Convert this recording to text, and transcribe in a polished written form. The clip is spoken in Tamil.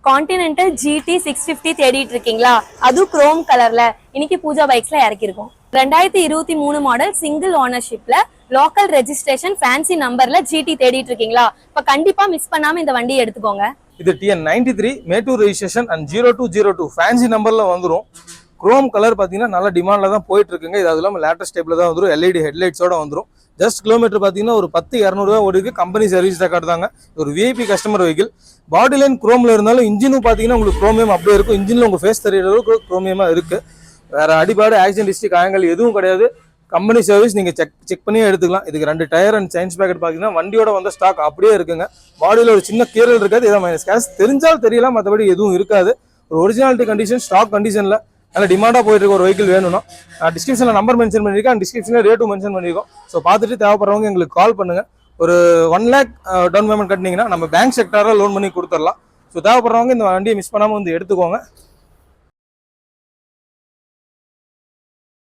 கான்டினென்டல் GT 650 தேடிட்டு இருக்கீங்களா? அது குரோம் கலர்ல இன்னைக்கு பூஜா பைக்ஸ்ல இறக்கிருக்கோம். 2023 மாடல் சிங்கிள் ஓனர்ஷிப்ல லோக்கல் ரெஜிஸ்ட்ரேஷன் ஃபேன்சி நம்பர்ல GT தேடிட்டு இருக்கீங்களா? இப்ப கண்டிப்பா மிஸ் பண்ணாம இந்த வண்டியை எடுத்துக்கோங்க. இது TN93 Mettur registration and 0202 fancy நம்பர்ல வந்துடும். குரோம் கலர் பார்த்தீங்கன்னா நல்ல டிமாண்ட்ல தான் போயிட்டு இருக்குங்க. இது அது இல்லாமல் லேட்டஸ்ட் டைப்ல தான் வந்துடும். LED ஹெட்லைட்ஸோட வந்துடும். ஜஸ்ட் கிலோமீட்டர் பார்த்தீங்கன்னா ஒரு 10-200 ஓடிக்கு. கம்பெனி சர்வீஸ் ரெக்கார்டு தாங்க. ஒரு VIP customer vehicle. Body line குரோம்ல இருந்தாலும் இன்ஜினும் பார்த்தீங்கன்னா உங்களுக்கு குரோமியம் அப்படியே இருக்கும். இன்ஜின்ல உங்க ஃபேஸ் தெரியற அளவுக்கு குரோமியமா இருக்கு. வேற அடிபாடு ஆக்சிடென்ட் ஹிஸ்ட்ரி காயங்கள் எதுவும் கிடையாது. கம்பெனி சர்வீஸ் நீங்க செக் பண்ணியே எடுத்துக்கலாம். இதுக்கு 2 டயர் அண்ட் சைன்ஸ் பேக்கெட் பார்த்தீங்கன்னா வண்டியோட வந்த ஸ்டாக் அப்படியே இருக்குங்க. பாடியில் ஒரு சின்ன கீரல் இருக்காது. இதை மைனஸ் கேஸ் தெரிஞ்சால் தெரியல, மற்றபடி எதுவும் இருக்காது. ஒரு ஒரிஜினாலிட்டி கண்டிஷன், ஸ்டாக் கண்டிஷன்ல நல்ல டிமாண்டா போயிட்டு இருக்க ஒரு வெஹிக்கிள் வேணும்னா டிஸ்கிரிப்ஷன்ல நம்பர் மென்ஷன் பண்ணிருக்கேன். டிஸ்கிரிப்ஷன்ல ரேட்டும் மென்ஷன் பண்ணிருக்கோம். ஸோ பார்த்துட்டு தேவைப்படுறவங்க எங்களுக்கு கால் பண்ணுங்க. ஒரு 1 lakh டவுன் பேமெண்ட் கட்டினீங்கன்னா நம்ம பேங்க் செக்டாரில் லோன் பண்ணி கொடுத்துடலாம். ஸோ தேவைப்படுறவங்க இந்த வண்டியை மிஸ் பண்ணாமல் வந்து எடுத்துக்கோங்க.